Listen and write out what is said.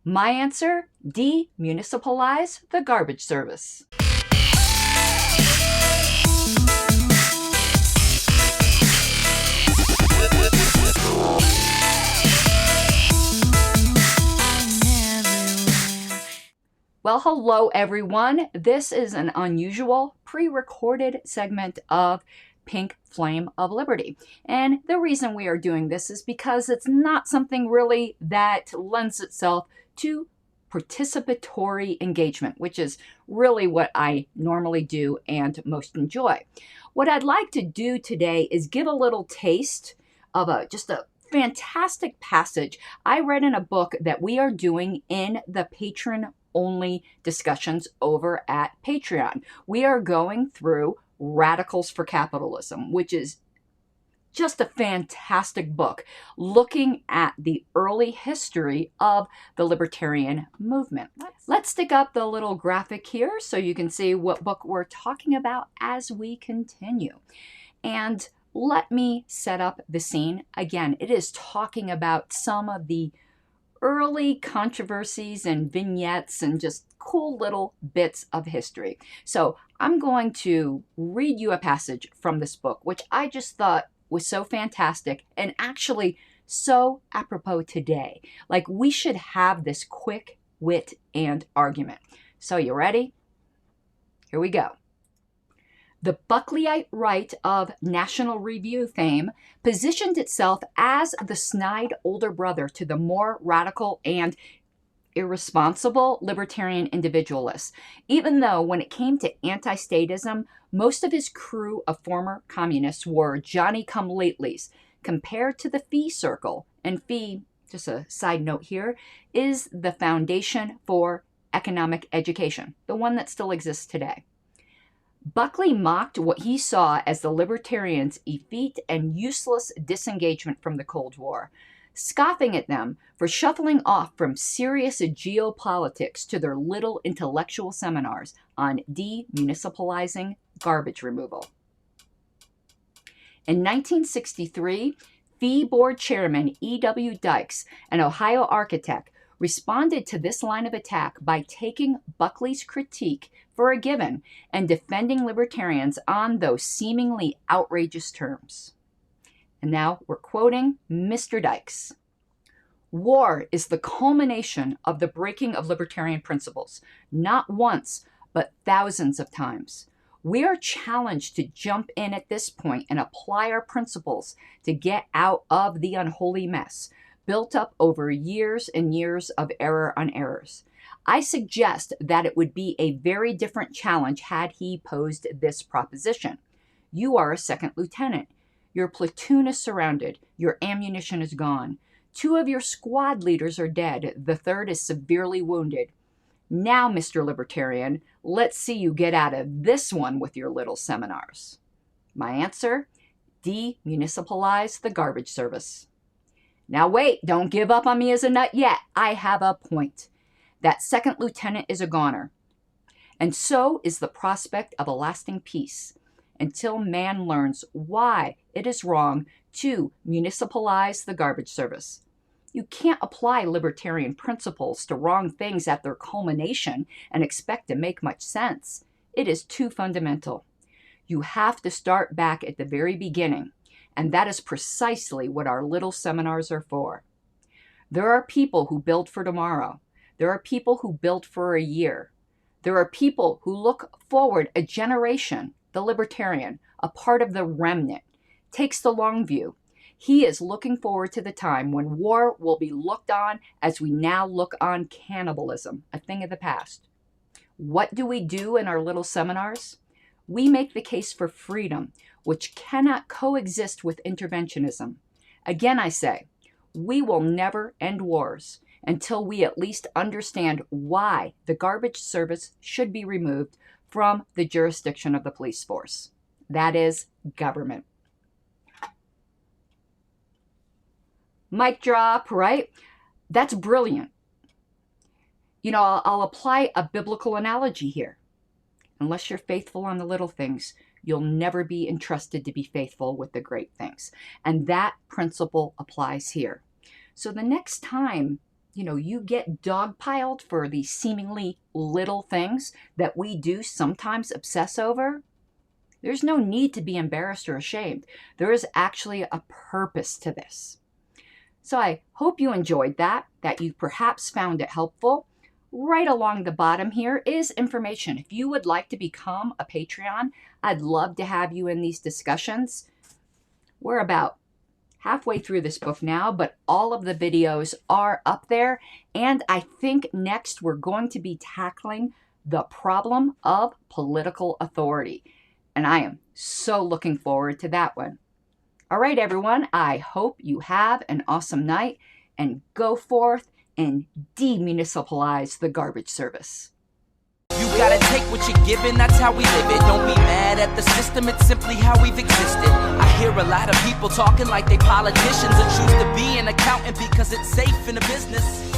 My answer, demunicipalize the garbage service. Well, hello everyone. This is an unusual pre-recorded segment of Pink Flame of Liberty. And the reason we are doing this is because it's not something really that lends itself to participatory engagement, which is really what I normally do and most enjoy. What I'd like to do today is give a little taste of just a fantastic passage I read in a book that we are doing in the patron-only discussions over at Patreon. We are going through Radicals for Capitalism, which is just a fantastic book looking at the early history of the libertarian movement. Let's stick up the little graphic here so you can see what book we're talking about as we continue. And let me set up the scene. Again, it is talking about some of the early controversies and vignettes and just cool little bits of history. So I'm going to read you a passage from this book, which I just thought was so fantastic and actually so apropos today. Like, we should have this quick wit and argument. So you ready? Here we go. The Buckleyite right of National Review fame positioned itself as the snide older brother to the more radical and irresponsible libertarian individualists, even though when it came to anti-statism, most of his crew of former communists were Johnny-come-latelys compared to the Fee Circle. And Fee, just a side note here, is the foundation for economic education, the one that still exists today. Buckley mocked what he saw as the libertarians' effete and useless disengagement from the Cold War, scoffing at them for shuffling off from serious geopolitics to their little intellectual seminars on demunicipalizing garbage removal. In 1963, Fee Board Chairman E.W. Dykes, an Ohio architect, responded to this line of attack by taking Buckley's critique for a given and defending libertarians on those seemingly outrageous terms. And now we're quoting Mr. Dykes. War is the culmination of the breaking of libertarian principles, not once, but thousands of times. We are challenged to jump in at this point and apply our principles to get out of the unholy mess built up over years and years of error on errors. I suggest that it would be a very different challenge had he posed this proposition. You are a second lieutenant. Your platoon is surrounded. Your ammunition is gone. 2 of your squad leaders are dead. The 3rd is severely wounded. Now, Mr. Libertarian, let's see you get out of this one with your little seminars. My answer, demunicipalize the garbage service. Now wait, don't give up on me as a nut yet. I have a point. That second lieutenant is a goner. And so is the prospect of a lasting peace until man learns why it is wrong to municipalize the garbage service. You can't apply libertarian principles to wrong things at their culmination and expect to make much sense. It is too fundamental. You have to start back at the very beginning. And that is precisely what our little seminars are for. There are people who build for tomorrow. There are people who build for a year. There are people who look forward a generation. The libertarian, a part of the remnant, takes the long view. He is looking forward to the time when war will be looked on as we now look on cannibalism, a thing of the past. What do we do in our little seminars? We make the case for freedom, which cannot coexist with interventionism. Again, I say, we will never end wars until we at least understand why the garbage service should be removed from the jurisdiction of the police force. That is government. Mic drop, right? That's brilliant. You know, I'll apply a biblical analogy here. Unless you're faithful on the little things, you'll never be entrusted to be faithful with the great things. And that principle applies here. So the next time you get dogpiled for these seemingly little things that we do sometimes obsess over, there's no need to be embarrassed or ashamed. There is actually a purpose to this. So I hope you enjoyed that you perhaps found it helpful. Right along the bottom here is information. If you would like to become a Patreon, I'd love to have you in these discussions. We're about halfway through this book now, but all of the videos are up there. And I think next we're going to be tackling the problem of political authority. And I am so looking forward to that one. All right, everyone, I hope you have an awesome night and go forth and demunicipalize the garbage service. You gotta take what you're given, that's how we live it. Don't be mad at the system, it's simply how we've existed. I hear a lot of people talking like they politicians and choose to be an accountant because it's safe in the business.